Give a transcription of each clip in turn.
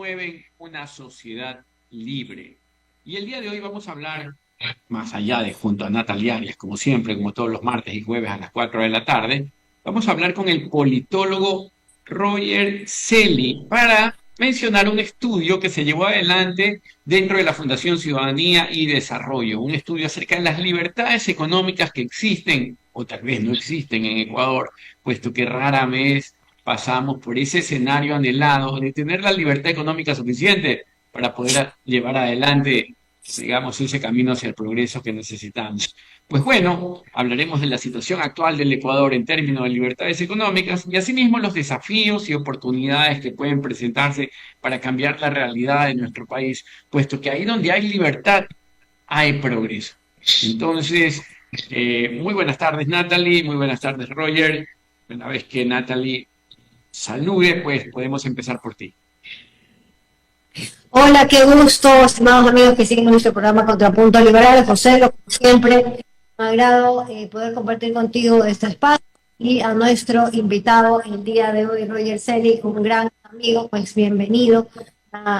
promueven una sociedad libre. Y el día de hoy vamos a hablar, más allá de junto a Natalia Arias, como siempre, como todos los martes y jueves a las 4 de la tarde, vamos a hablar con el politólogo Roger Celi para mencionar un estudio que se llevó adelante dentro de la Fundación Ciudadanía y Desarrollo, un estudio acerca de las libertades económicas que existen o tal vez no existen en Ecuador, puesto que rara vez pasamos por ese escenario anhelado de tener la libertad económica suficiente para poder llevar adelante, digamos, ese camino hacia el progreso que necesitamos. Pues bueno, hablaremos de la situación actual del Ecuador en términos de libertades económicas y asimismo los desafíos y oportunidades que pueden presentarse para cambiar la realidad de nuestro país, puesto que ahí donde hay libertad hay progreso. Entonces, muy buenas tardes Natalie, muy buenas tardes Roger. Una vez que Natalie salude, pues podemos empezar por ti. Hola, qué gusto, estimados amigos que siguen nuestro programa Contrapunto Liberal. José, como siempre, me agrado poder compartir contigo este espacio y a nuestro invitado el día de hoy, Roger Celi, un gran amigo, pues bienvenido.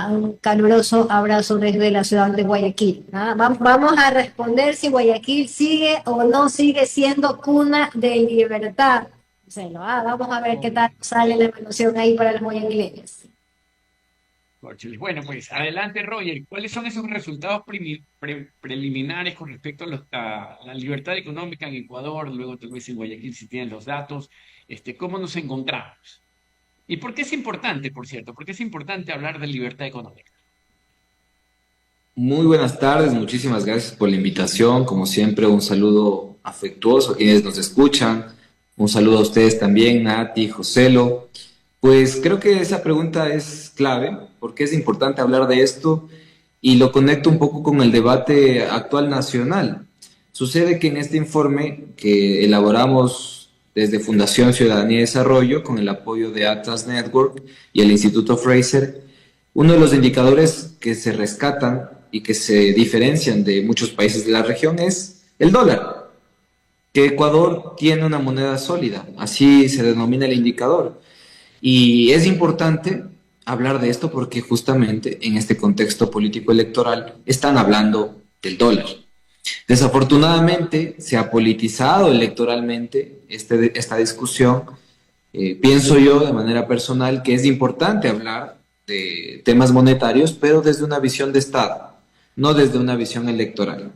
Un caluroso abrazo desde la ciudad de Guayaquil. Vamos a responder si Guayaquil sigue o no sigue siendo cuna de libertad. Marcelo, vamos a ver qué tal sale la evolución ahí para los guayaquileños. Bueno, pues adelante, Roger. ¿Cuáles son esos resultados preliminares con respecto a la libertad económica en Ecuador? Luego, tal vez en Guayaquil, si tienen los datos. ¿Cómo nos encontramos? ¿Y por qué es importante, por cierto? ¿Por qué es importante hablar de libertad económica? Muy buenas tardes, muchísimas gracias por la invitación. Como siempre, un saludo afectuoso a quienes nos escuchan. Un saludo a ustedes también, Nati, Joselo. Pues creo que esa pregunta es clave, porque es importante hablar de esto y lo conecto un poco con el debate actual nacional. Sucede que en este informe que elaboramos desde Fundación Ciudadanía y Desarrollo, con el apoyo de Atlas Network y el Instituto Fraser, uno de los indicadores que se rescatan y que se diferencian de muchos países de la región es el dólar, que Ecuador tiene una moneda sólida, así se denomina el indicador. Y es importante hablar de esto porque justamente en este contexto político electoral están hablando del dólar. Desafortunadamente se ha politizado electoralmente esta discusión. Pienso yo de manera personal que es importante hablar de temas monetarios, pero desde una visión de Estado, no desde una visión electoral.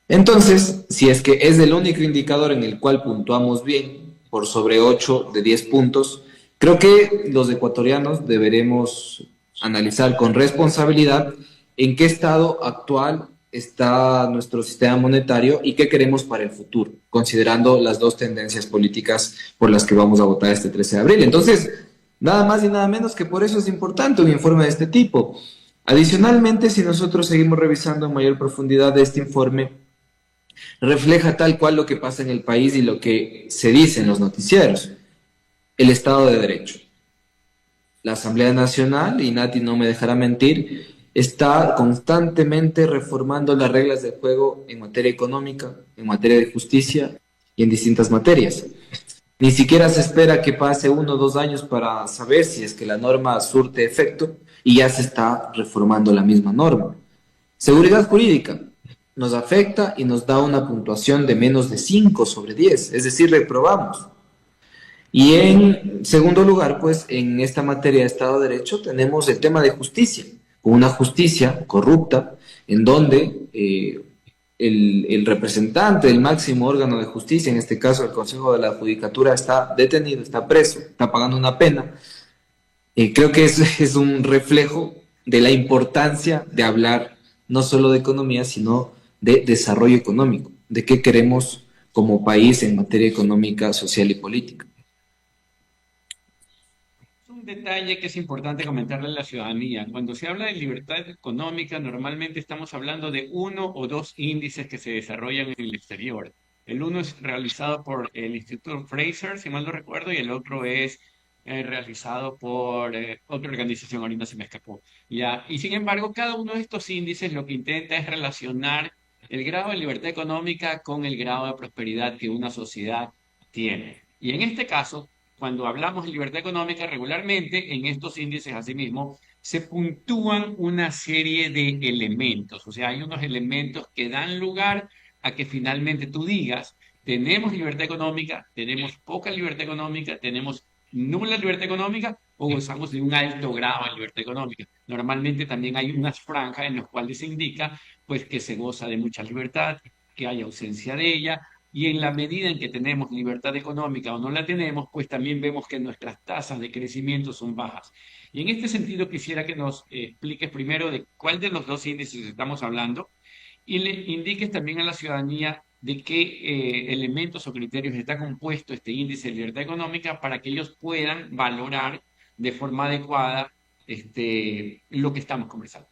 Entonces, si es que es el único indicador en el cual puntuamos bien, por sobre 8 de 10 puntos, creo que los ecuatorianos deberemos analizar con responsabilidad en qué estado actual está nuestro sistema monetario y qué queremos para el futuro, considerando las dos tendencias políticas por las que vamos a votar este 13 de abril. Entonces, nada más y nada menos que por eso es importante un informe de este tipo. Adicionalmente, si nosotros seguimos revisando en mayor profundidad este informe, refleja tal cual lo que pasa en el país y lo que se dice en los noticieros. El Estado de Derecho. La Asamblea Nacional, y Nati no me dejará mentir, está constantemente reformando las reglas del juego en materia económica, en materia de justicia y en distintas materias. Ni siquiera se espera que pase 1 o 2 años para saber si es que la norma surte efecto y ya se está reformando la misma norma. Seguridad jurídica nos afecta y nos da una puntuación de menos de 5 sobre 10, es decir, reprobamos. Y en segundo lugar, pues en esta materia de Estado de Derecho tenemos el tema de justicia, una justicia corrupta en donde el representante del máximo órgano de justicia, en este caso el Consejo de la Judicatura, está detenido, está preso, está pagando una pena. Creo que es un reflejo de la importancia de hablar no solo de economía, sino de desarrollo económico, de qué queremos como país en materia económica, social y política. Un detalle que es importante comentarle a la ciudadanía. Cuando se habla de libertad económica, normalmente estamos hablando de uno o dos índices que se desarrollan en el exterior. El uno es realizado por el Instituto Fraser, si mal no recuerdo, y el otro es realizado por otra organización, ahorita se me escapó. Ya. Y sin embargo, cada uno de estos índices lo que intenta es relacionar el grado de libertad económica con el grado de prosperidad que una sociedad tiene. Y en este caso, cuando hablamos de libertad económica, regularmente en estos índices, asimismo, se puntúan una serie de elementos. O sea, hay unos elementos que dan lugar a que finalmente tú digas, tenemos libertad económica, tenemos poca libertad económica, tenemos nula libertad económica o gozamos de un alto grado de libertad económica. Normalmente también hay unas franjas en las cuales se indica pues que se goza de mucha libertad, que hay ausencia de ella, y en la medida en que tenemos libertad económica o no la tenemos, pues también vemos que nuestras tasas de crecimiento son bajas. Y en este sentido quisiera que nos expliques primero de cuál de los dos índices estamos hablando y le indiques también a la ciudadanía de qué elementos o criterios está compuesto este índice de libertad económica para que ellos puedan valorar de forma adecuada lo que estamos conversando.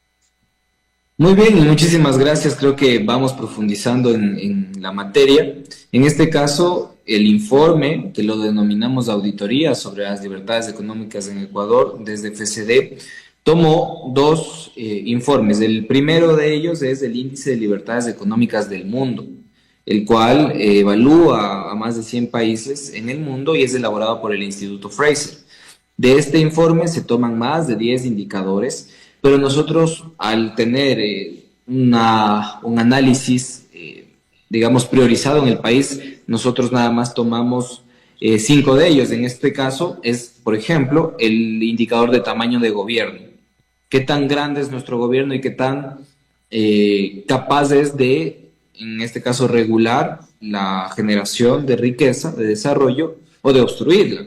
Muy bien, y muchísimas gracias. Creo que vamos profundizando en la materia. En este caso, el informe, que lo denominamos Auditoría sobre las Libertades Económicas en Ecuador, desde FCD, tomó dos informes. El primero de ellos es el Índice de Libertades Económicas del Mundo, el cual evalúa a más de 100 países en el mundo y es elaborado por el Instituto Fraser. De este informe se toman más de 10 indicadores, pero nosotros al tener un análisis, digamos, priorizado en el país, nosotros nada más tomamos 5 de ellos. En este caso es, por ejemplo, el indicador de tamaño de gobierno. ¿Qué tan grande es nuestro gobierno y qué tan capaz es de, en este caso, regular la generación de riqueza, de desarrollo o de obstruirla?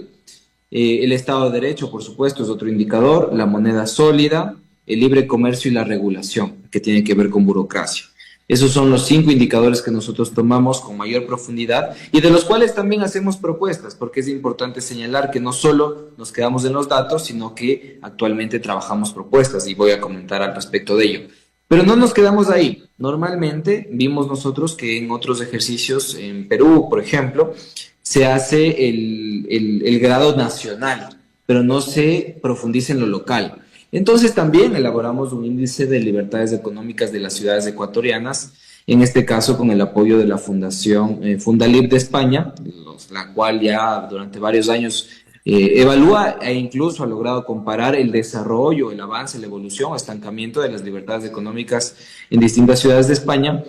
El Estado de Derecho, por supuesto, es otro indicador, la moneda sólida, el libre comercio y la regulación, que tiene que ver con burocracia. Esos son los 5 indicadores que nosotros tomamos con mayor profundidad y de los cuales también hacemos propuestas, porque es importante señalar que no solo nos quedamos en los datos, sino que actualmente trabajamos propuestas y voy a comentar al respecto de ello. Pero no nos quedamos ahí. Normalmente vimos nosotros que en otros ejercicios, en Perú, por ejemplo, se hace el grado nacional, pero no se profundiza en lo local. Entonces también elaboramos un índice de libertades económicas de las ciudades ecuatorianas, en este caso con el apoyo de la Fundación Fundalib de España, la cual ya durante varios años evalúa e incluso ha logrado comparar el desarrollo, el avance, la evolución, estancamiento de las libertades económicas en distintas ciudades de España.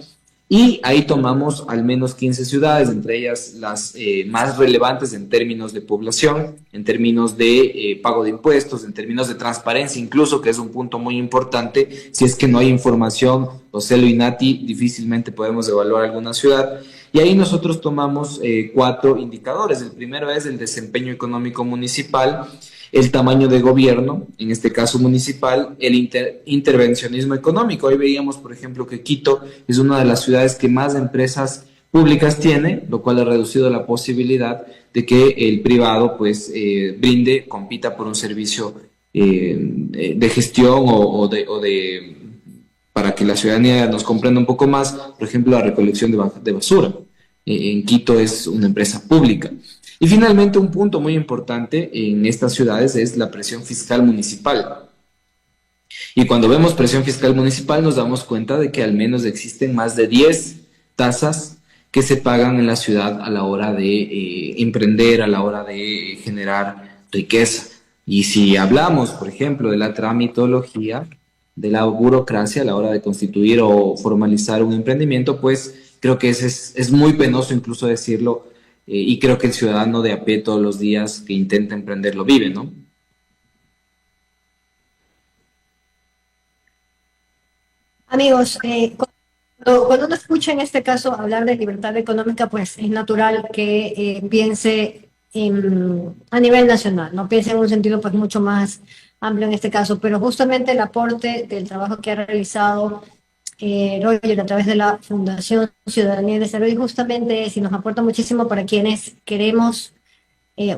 Y ahí tomamos al menos 15 ciudades, entre ellas las más relevantes en términos de población, en términos de pago de impuestos, en términos de transparencia incluso, que es un punto muy importante. Si es que no hay información, o CELO y INATI, difícilmente podemos evaluar alguna ciudad. Y ahí nosotros tomamos 4 indicadores. El primero es el desempeño económico municipal, el tamaño de gobierno, en este caso municipal, el intervencionismo económico. Hoy veíamos, por ejemplo, que Quito es una de las ciudades que más empresas públicas tiene, lo cual ha reducido la posibilidad de que el privado pues compita por un servicio de gestión para que la ciudadanía nos comprenda un poco más, por ejemplo, la recolección de basura. En Quito es una empresa pública. Y finalmente, un punto muy importante en estas ciudades es la presión fiscal municipal. Y cuando vemos presión fiscal municipal nos damos cuenta de que al menos existen más de 10 tasas que se pagan en la ciudad a la hora de emprender, a la hora de generar riqueza. Y si hablamos, por ejemplo, de la tramitología, de la burocracia a la hora de constituir o formalizar un emprendimiento, pues creo que es muy penoso incluso decirlo. Y creo que el ciudadano de a pie todos los días que intenta emprender lo vive, ¿no? Amigos, cuando uno escucha en este caso hablar de libertad económica, pues es natural que piense a nivel nacional, no piense en un sentido pues mucho más amplio en este caso, pero justamente el aporte del trabajo que ha realizado Roger a través de la Fundación Ciudadanía y Desarrollo justamente si nos aporta muchísimo para quienes queremos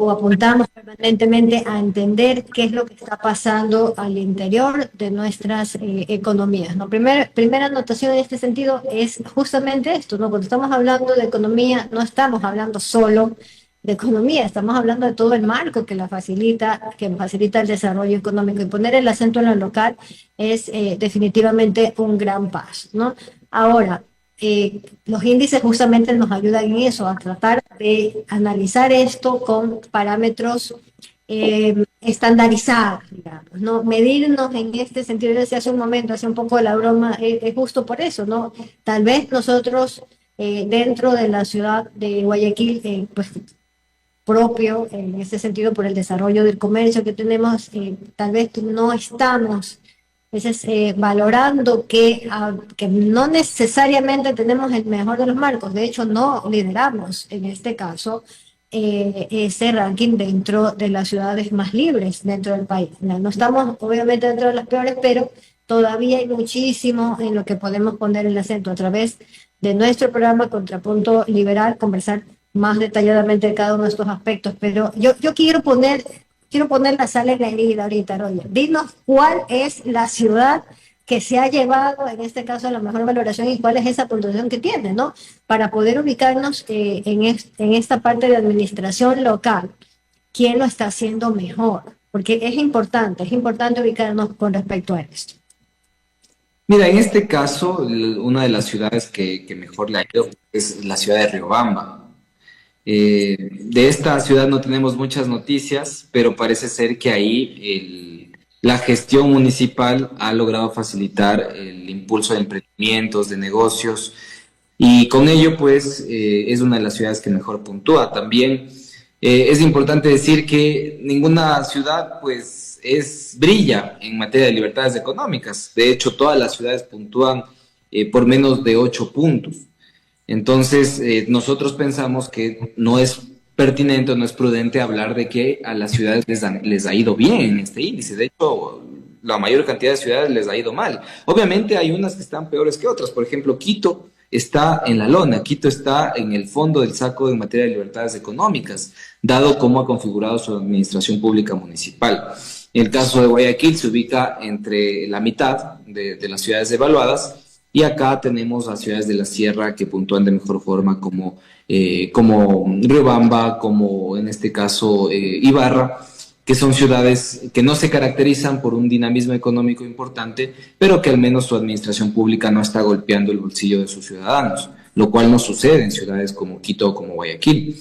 o apuntamos permanentemente a entender qué es lo que está pasando al interior de nuestras economías, ¿no? Primera anotación en este sentido es justamente esto, ¿no? Cuando estamos hablando de economía, no estamos hablando solo de economía, estamos hablando de todo el marco que facilita el desarrollo económico y poner el acento en lo local es definitivamente un gran paso, ¿no? Ahora, los índices justamente nos ayudan en eso, a tratar de analizar esto con parámetros estandarizados, digamos, ¿no? Medirnos en este sentido, yo decía hace un momento, hace un poco de la broma, es justo por eso, ¿no? Tal vez nosotros dentro de la ciudad de Guayaquil, pues propio en ese sentido por el desarrollo del comercio que tenemos, tal vez no estamos valorando que no necesariamente tenemos el mejor de los marcos, de hecho no lideramos en este caso ese ranking dentro de las ciudades más libres dentro del país. No estamos obviamente dentro de las peores, pero todavía hay muchísimo en lo que podemos poner el acento a través de nuestro programa Contrapunto Liberal, conversar más detalladamente de cada uno de estos aspectos, pero yo quiero poner la sal en la herida ahorita, Roger. Dinos cuál es la ciudad que se ha llevado, en este caso, la mejor valoración y cuál es esa puntuación que tiene, ¿no? Para poder ubicarnos en esta parte de administración local, ¿quién lo está haciendo mejor? Porque es importante ubicarnos con respecto a esto. Mira, en este caso, una de las ciudades que mejor le ha ido es la ciudad de Riobamba. De esta ciudad no tenemos muchas noticias, pero parece ser que ahí la gestión municipal ha logrado facilitar el impulso de emprendimientos, de negocios, y con ello, pues, es una de las ciudades que mejor puntúa. También es importante decir que ninguna ciudad, pues, brilla en materia de libertades económicas. De hecho, todas las ciudades puntúan por menos de 8 puntos. Entonces, nosotros pensamos que no es pertinente o no es prudente hablar de que a las ciudades les ha ido bien en este índice. De hecho, la mayor cantidad de ciudades les ha ido mal. Obviamente hay unas que están peores que otras. Por ejemplo, Quito está en la lona, Quito está en el fondo del saco en materia de libertades económicas, dado cómo ha configurado su administración pública municipal. En el caso de Guayaquil se ubica entre la mitad de las ciudades evaluadas, y acá tenemos a ciudades de la sierra que puntúan de mejor forma como Riobamba, como en este caso Ibarra, que son ciudades que no se caracterizan por un dinamismo económico importante, pero que al menos su administración pública no está golpeando el bolsillo de sus ciudadanos, lo cual no sucede en ciudades como Quito o como Guayaquil.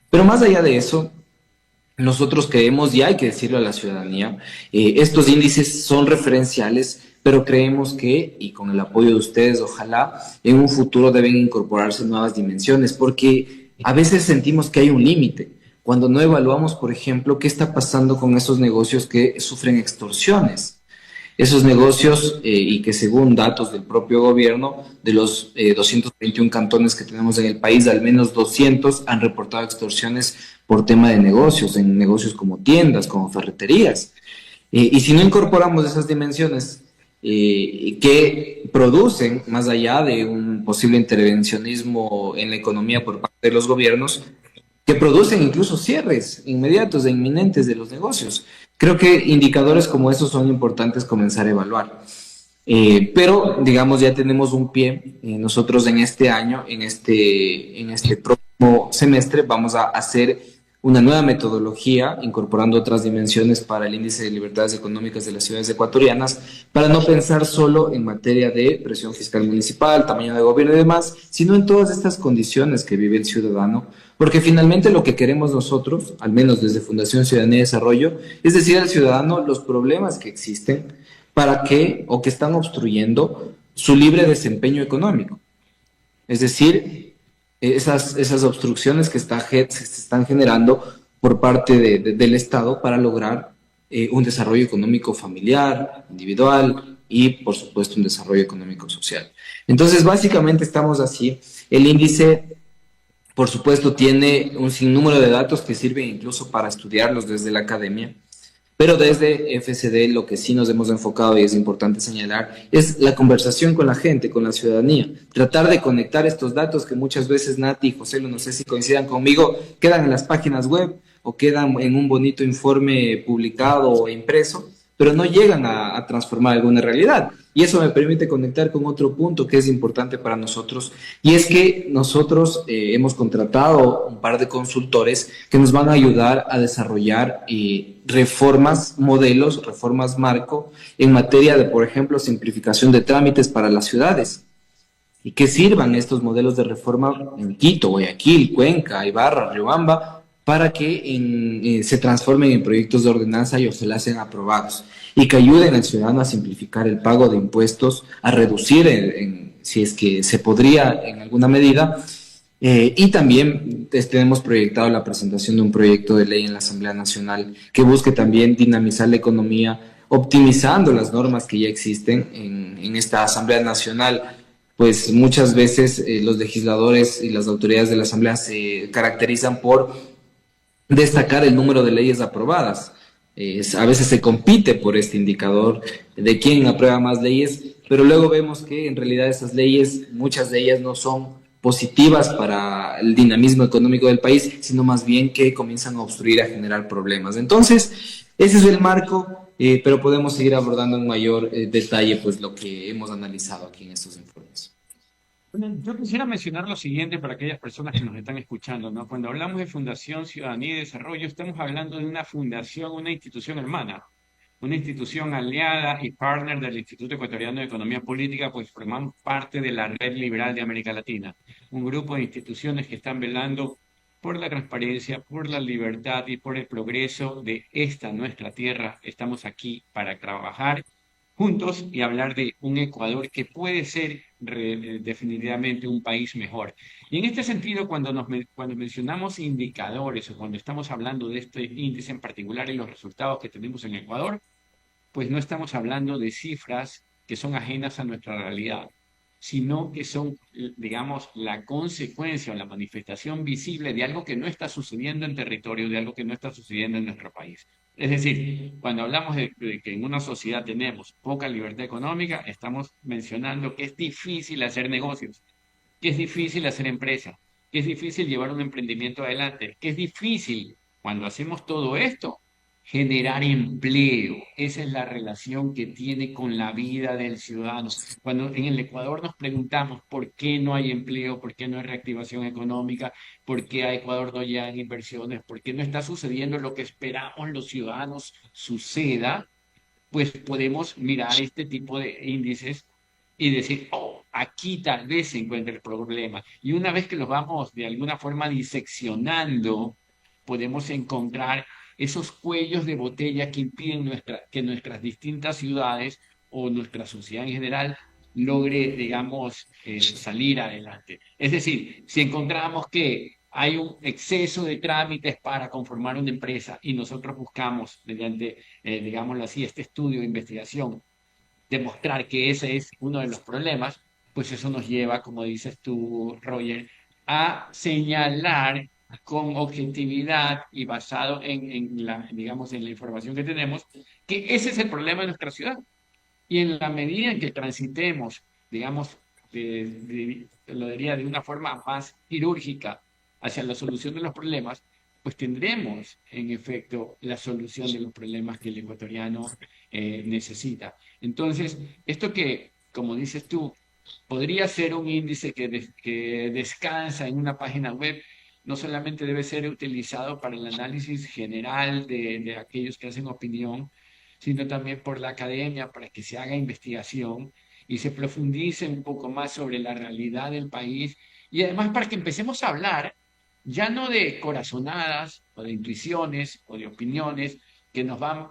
Pero más allá de eso, nosotros creemos, y hay que decirlo a la ciudadanía, estos índices son referenciales, pero creemos que, y con el apoyo de ustedes, ojalá, en un futuro deben incorporarse nuevas dimensiones, porque a veces sentimos que hay un límite, cuando no evaluamos, por ejemplo, qué está pasando con esos negocios que sufren extorsiones. Esos negocios, y que según datos del propio gobierno, de los 221 cantones que tenemos en el país, al menos 200 han reportado extorsiones por tema de negocios, en negocios como tiendas, como ferreterías. Y si no incorporamos esas dimensiones, que producen, más allá de un posible intervencionismo en la economía por parte de los gobiernos, que producen incluso cierres inmediatos e inminentes de los negocios. Creo que indicadores como esos son importantes comenzar a evaluar. Pero, digamos, ya tenemos un pie. Nosotros en este año, en este próximo semestre, vamos a hacer una nueva metodología, incorporando otras dimensiones para el índice de libertades económicas de las ciudades ecuatorianas, para no pensar solo en materia de presión fiscal municipal, tamaño de gobierno y demás, sino en todas estas condiciones que vive el ciudadano, porque finalmente lo que queremos nosotros, al menos desde Fundación Ciudadanía y Desarrollo, es decir al ciudadano los problemas que existen para que, o que están obstruyendo su libre desempeño económico. Es decir, esas obstrucciones que se están generando por parte del Estado para lograr un desarrollo económico familiar, individual y, por supuesto, un desarrollo económico social. Entonces, básicamente estamos así. El índice, por supuesto, tiene un sinnúmero de datos que sirven incluso para estudiarlos desde la academia, pero desde FCD lo que sí nos hemos enfocado, y es importante señalar, es la conversación con la gente, con la ciudadanía. Tratar de conectar estos datos que muchas veces Nati y José, no sé si coincidan conmigo, quedan en las páginas web o quedan en un bonito informe publicado o impreso, pero no llegan a transformar alguna realidad. Y eso me permite conectar con otro punto que es importante para nosotros, y es que nosotros hemos contratado un par de consultores que nos van a ayudar a desarrollar reformas, modelos, reformas marco en materia de, por ejemplo, simplificación de trámites para las ciudades. y que sirvan estos modelos de reforma en Quito, Guayaquil, Cuenca, Ibarra, Riobamba, para que se transformen en proyectos de ordenanza y ojalá sean aprobados y que ayuden al ciudadano a simplificar el pago de impuestos, a reducir, si es que se podría en alguna medida, y también tenemos proyectado la presentación de un proyecto de ley en la Asamblea Nacional que busque también dinamizar la economía, optimizando las normas que ya existen en esta Asamblea Nacional. Pues muchas veces los legisladores y las autoridades de la Asamblea se caracterizan por destacar el número de leyes aprobadas. A veces se compite por este indicador de quién aprueba más leyes, pero luego vemos que en realidad esas leyes, muchas de ellas no son positivas para el dinamismo económico del país, sino más bien que comienzan a obstruir, a generar problemas. Entonces, ese es el marco, pero podemos seguir abordando en mayor detalle pues lo que hemos analizado aquí en estos informes. Yo quisiera mencionar lo siguiente para aquellas personas que nos están escuchando, ¿no? Cuando hablamos de Fundación Ciudadanía y Desarrollo, estamos hablando de una fundación, una institución hermana, una institución aliada y partner del Instituto Ecuatoriano de Economía Política, pues formamos parte de la Red Liberal de América Latina, un grupo de instituciones que están velando por la transparencia, por la libertad y por el progreso de esta nuestra tierra. Estamos aquí para trabajar juntos y hablar de un Ecuador que puede ser definitivamente un país mejor. Y en este sentido, cuando mencionamos indicadores o cuando estamos hablando de este índice en particular y los resultados que tenemos en Ecuador, pues no estamos hablando de cifras que son ajenas a nuestra realidad, sino que son, digamos, la consecuencia o la manifestación visible de algo que no está sucediendo en territorio, de algo que no está sucediendo en nuestro país. Es decir, cuando hablamos de que en una sociedad tenemos poca libertad económica, estamos mencionando que es difícil hacer negocios, que es difícil hacer empresa, que es difícil llevar un emprendimiento adelante, que es difícil, cuando hacemos todo esto, generar empleo. Esa es la relación que tiene con la vida del ciudadano. Cuando en el Ecuador nos preguntamos por qué no hay empleo, por qué no hay reactivación económica, por qué a Ecuador no llegan inversiones, por qué no está sucediendo lo que esperamos los ciudadanos suceda, pues podemos mirar este tipo de índices y decir, oh, aquí tal vez se encuentra el problema. Y una vez que los vamos de alguna forma diseccionando, podemos encontrar esos cuellos de botella que impiden que nuestras distintas ciudades o nuestra sociedad en general logre, digamos, salir adelante. Es decir, si encontramos que hay un exceso de trámites para conformar una empresa y nosotros buscamos, mediante, digámoslo así, este estudio de investigación, demostrar que ese es uno de los problemas, pues eso nos lleva, como dices tú, Roger, a señalar con objetividad y basado en la, digamos, en la información que tenemos, que ese es el problema de nuestra ciudad. Y en la medida en que transitemos, digamos, lo diría de una forma más quirúrgica hacia la solución de los problemas, pues tendremos en efecto la solución de los problemas que el ecuatoriano necesita. Entonces, esto que, como dices tú, podría ser un índice que descansa en una página web, no solamente debe ser utilizado para el análisis general de aquellos que hacen opinión, sino también por la academia para que se haga investigación y se profundice un poco más sobre la realidad del país y además para que empecemos a hablar ya no de corazonadas o de intuiciones o de opiniones que nos van,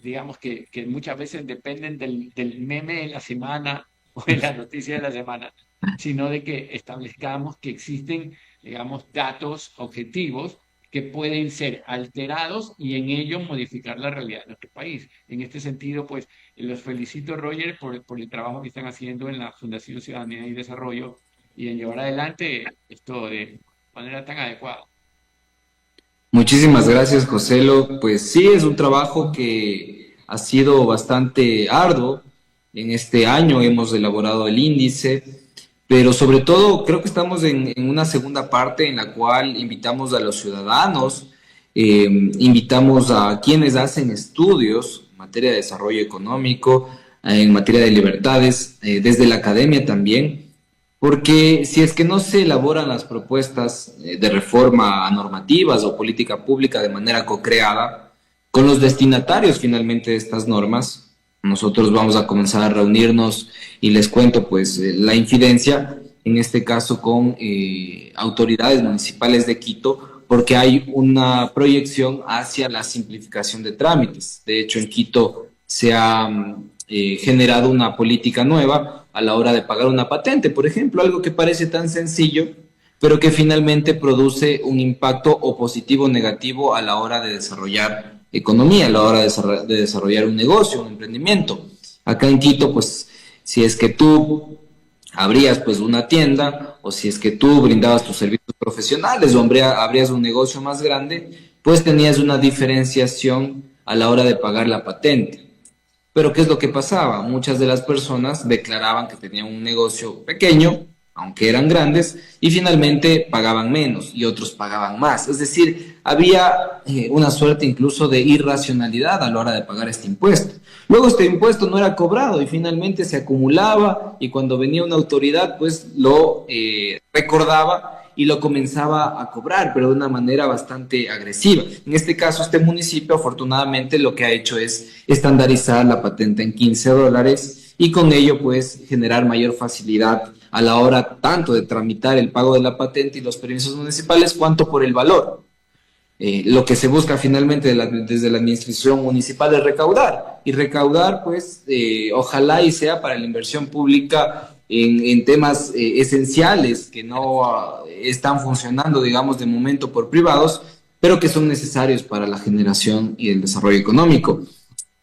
digamos que muchas veces dependen del meme de la semana o de la noticia de la semana, sino de que establezcamos que existen, digamos, datos objetivos que pueden ser alterados y en ello modificar la realidad de nuestro país. En este sentido, pues, los felicito, Roger, por el trabajo que están haciendo en la Fundación Ciudadanía y Desarrollo y en llevar adelante esto de manera tan adecuada. Muchísimas gracias, Joselo. Pues sí, es un trabajo que ha sido bastante arduo. En este año hemos elaborado el índice, pero sobre todo creo que estamos en una segunda parte en la cual invitamos a los ciudadanos, invitamos a quienes hacen estudios en materia de desarrollo económico, en materia de libertades, desde la academia también. Porque si es que no se elaboran las propuestas de reforma a normativas o política pública de manera co-creada, con los destinatarios finalmente de estas normas, nosotros vamos a comenzar a reunirnos y les cuento pues la incidencia, en este caso con autoridades municipales de Quito, porque hay una proyección hacia la simplificación de trámites. De hecho, en Quito se ha generado una política nueva a la hora de pagar una patente, por ejemplo, algo que parece tan sencillo, pero que finalmente produce un impacto o positivo o negativo a la hora de desarrollar economía, a la hora de desarrollar un negocio, un emprendimiento. Acá en Quito, pues, si es que tú abrías pues una tienda, o si es que tú brindabas tus servicios profesionales o abrías un negocio más grande, pues tenías una diferenciación a la hora de pagar la patente. Pero ¿qué es lo que pasaba? Muchas de las personas declaraban que tenían un negocio pequeño, aunque eran grandes, y finalmente pagaban menos y otros pagaban más. Es decir, había una suerte incluso de irracionalidad a la hora de pagar este impuesto. Luego este impuesto no era cobrado y finalmente se acumulaba, y cuando venía una autoridad pues lo recordaba y lo comenzaba a cobrar, pero de una manera bastante agresiva. En este caso, este municipio afortunadamente lo que ha hecho es estandarizar la patente en $15 y con ello pues generar mayor facilidad a la hora tanto de tramitar el pago de la patente y los permisos municipales, cuanto por el valor. Lo que se busca finalmente desde la administración municipal es recaudar, y recaudar pues ojalá y sea para la inversión pública en temas esenciales que no están funcionando, digamos, de momento por privados, pero que son necesarios para la generación y el desarrollo económico.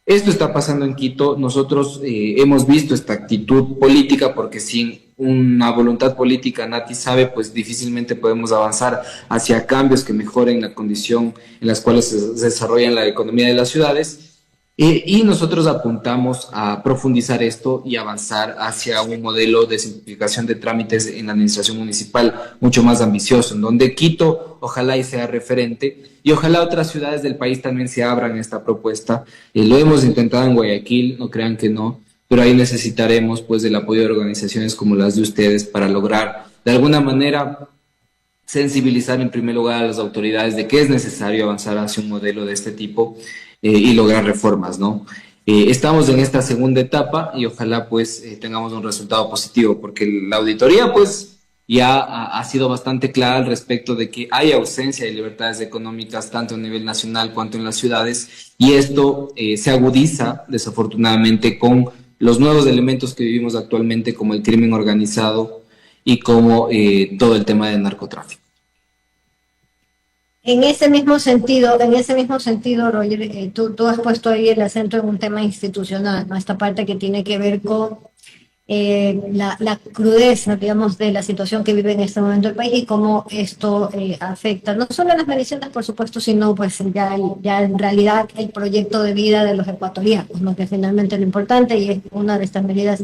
Esto está pasando en Quito. Nosotros hemos visto esta actitud política, porque sin una voluntad política, Nati sabe, pues difícilmente podemos avanzar hacia cambios que mejoren la condición en las cuales se desarrolla la economía de las ciudades. Y nosotros apuntamos a profundizar esto y avanzar hacia un modelo de simplificación de trámites en la administración municipal mucho más ambicioso, en donde Quito ojalá y sea referente, y ojalá otras ciudades del país también se abran a esta propuesta. Lo hemos intentado en Guayaquil, no crean que no, pero ahí necesitaremos pues del apoyo de organizaciones como las de ustedes para lograr de alguna manera sensibilizar en primer lugar a las autoridades de que es necesario avanzar hacia un modelo de este tipo y lograr reformas, ¿no? Estamos en esta segunda etapa y ojalá pues tengamos un resultado positivo, porque la auditoría pues ya ha sido bastante clara al respecto de que hay ausencia de libertades económicas tanto a nivel nacional cuanto en las ciudades, y esto se agudiza desafortunadamente con los nuevos elementos que vivimos actualmente, como el crimen organizado y como todo el tema del narcotráfico. En ese mismo sentido, Roger, tú has puesto ahí el acento en un tema institucional, ¿no? Esta parte que tiene que ver con la crudeza, digamos, de la situación que vive en este momento el país y cómo esto afecta no solo a las mediciones, por supuesto, sino pues ya en realidad el proyecto de vida de los ecuatorianos, ¿no? Que finalmente es lo importante, y es una de estas medidas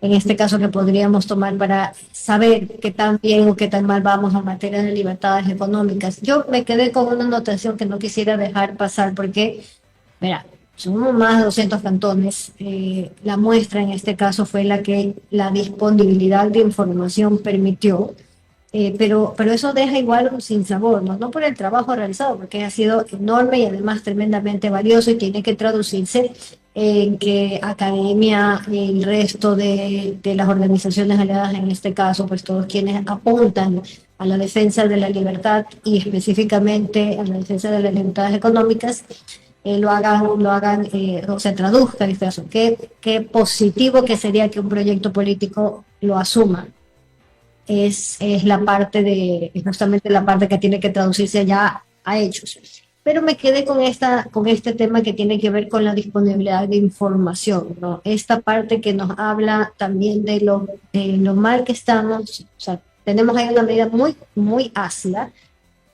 en este caso que podríamos tomar para saber qué tan bien o qué tan mal vamos en materia de libertades económicas. Yo me quedé con una anotación que no quisiera dejar pasar porque, mira, somos más de 200 cantones. La muestra en este caso fue la que la disponibilidad de información permitió, pero eso deja igual un sinsabor, ¿no? No por el trabajo realizado, porque ha sido enorme y además tremendamente valioso, y tiene que traducirse en que academia, el resto de las organizaciones aliadas en este caso, pues todos quienes apuntan a la defensa de la libertad y específicamente a la defensa de las libertades económicas, lo hagan, o se traduzca en este caso. Qué positivo que sería que un proyecto político lo asuma. Es justamente la parte que tiene que traducirse ya a hechos. Pero me quedé con este tema que tiene que ver con la disponibilidad de información, ¿no? Esta parte que nos habla también de lo mal que estamos. O sea, tenemos ahí una medida muy, muy ácida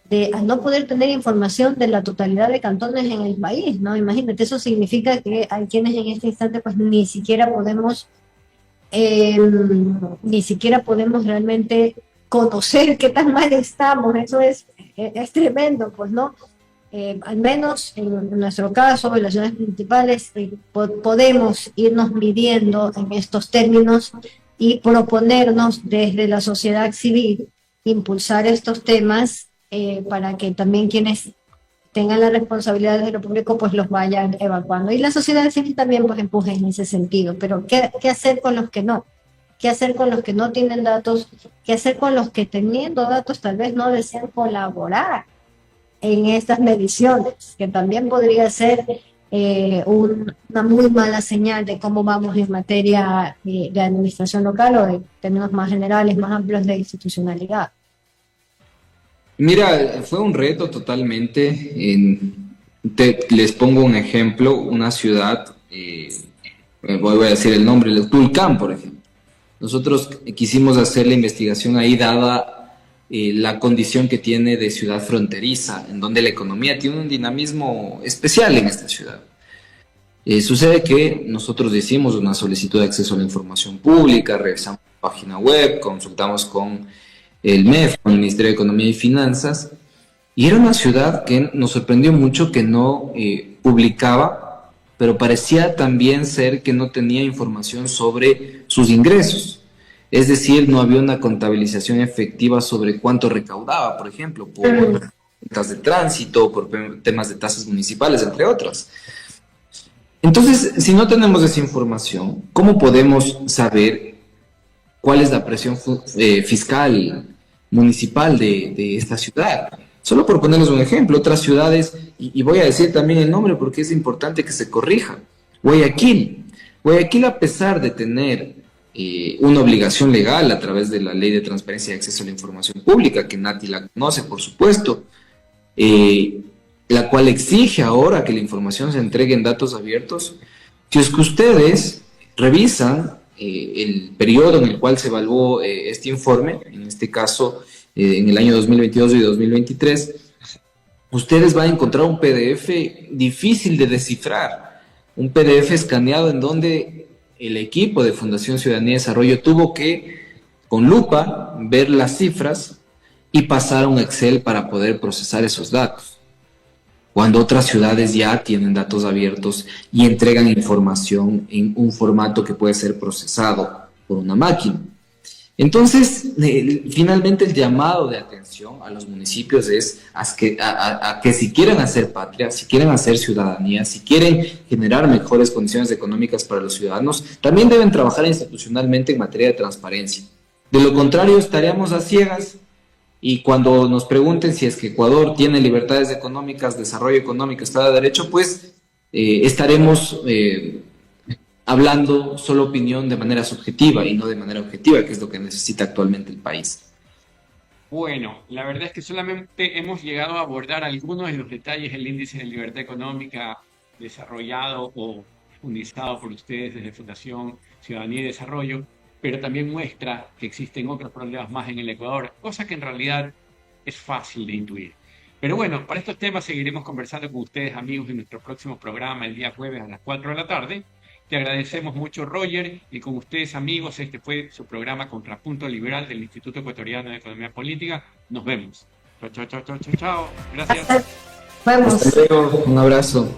de al no poder tener información de la totalidad de cantones en el país, ¿no? Imagínate, eso significa que hay quienes en este instante pues ni siquiera podemos realmente conocer qué tan mal estamos. Eso es tremendo, pues, ¿no? Al menos en nuestro caso, en las ciudades principales, podemos irnos midiendo en estos términos y proponernos desde la sociedad civil impulsar estos temas para que también quienes tengan la responsabilidad de lo público, pues los vayan evacuando. Y la sociedad civil también pues empuje en ese sentido. Pero ¿qué hacer con los que no? ¿Qué hacer con los que no tienen datos? ¿Qué hacer con los que teniendo datos tal vez no desean colaborar en estas mediciones? Que también podría ser una muy mala señal de cómo vamos en materia de administración local o de términos más generales, más amplios de institucionalidad. Mira, fue un reto totalmente. Les pongo un ejemplo, una ciudad, voy a decir el nombre, el Tulcán, por ejemplo. Nosotros quisimos hacer la investigación ahí dada la condición que tiene de ciudad fronteriza, en donde la economía tiene un dinamismo especial en esta ciudad. Sucede que nosotros hicimos una solicitud de acceso a la información pública, revisamos la página web, consultamos con el MEF, con el Ministerio de Economía y Finanzas, y era una ciudad que nos sorprendió mucho que no publicaba, pero parecía también ser que no tenía información sobre sus ingresos. Es decir, no había una contabilización efectiva sobre cuánto recaudaba, por ejemplo, por tasas de tránsito, por temas de tasas municipales, entre otras. Entonces, si no tenemos esa información, ¿cómo podemos saber cuál es la presión fiscal municipal de esta ciudad? Solo por ponerles un ejemplo, otras ciudades, y voy a decir también el nombre porque es importante que se corrija. Guayaquil, a pesar de tener una obligación legal a través de la Ley de Transparencia y Acceso a la Información Pública, que Nati la conoce, por supuesto, la cual exige ahora que la información se entregue en datos abiertos. Si es que ustedes revisan el periodo en el cual se evaluó este informe, en este caso en el año 2022 y 2023, ustedes van a encontrar un PDF difícil de descifrar, un PDF escaneado en donde el equipo de Fundación Ciudadanía y Desarrollo tuvo que, con lupa, ver las cifras y pasar a un Excel para poder procesar esos datos, cuando otras ciudades ya tienen datos abiertos y entregan información en un formato que puede ser procesado por una máquina. Entonces, finalmente el llamado de atención a los municipios es a que si quieren hacer patria, si quieren hacer ciudadanía, si quieren generar mejores condiciones económicas para los ciudadanos, también deben trabajar institucionalmente en materia de transparencia. De lo contrario, estaríamos a ciegas. Y cuando nos pregunten si es que Ecuador tiene libertades económicas, desarrollo económico, Estado de Derecho, pues estaremos hablando solo opinión de manera subjetiva y no de manera objetiva, que es lo que necesita actualmente el país. Bueno, la verdad es que solamente hemos llegado a abordar algunos de los detalles del índice de libertad económica desarrollado o fundizado por ustedes desde Fundación Ciudadanía y Desarrollo, pero también muestra que existen otros problemas más en el Ecuador, cosa que en realidad es fácil de intuir. Pero bueno, para estos temas seguiremos conversando con ustedes, amigos, en nuestro próximo programa el día jueves a las 4 de la tarde. Te agradecemos mucho, Roger, y con ustedes, amigos, este fue su programa Contrapunto Liberal del Instituto Ecuatoriano de Economía Política. Nos vemos. Chao, chao, chao, chao, chao, chao. Gracias. Vamos. Hasta luego, un abrazo.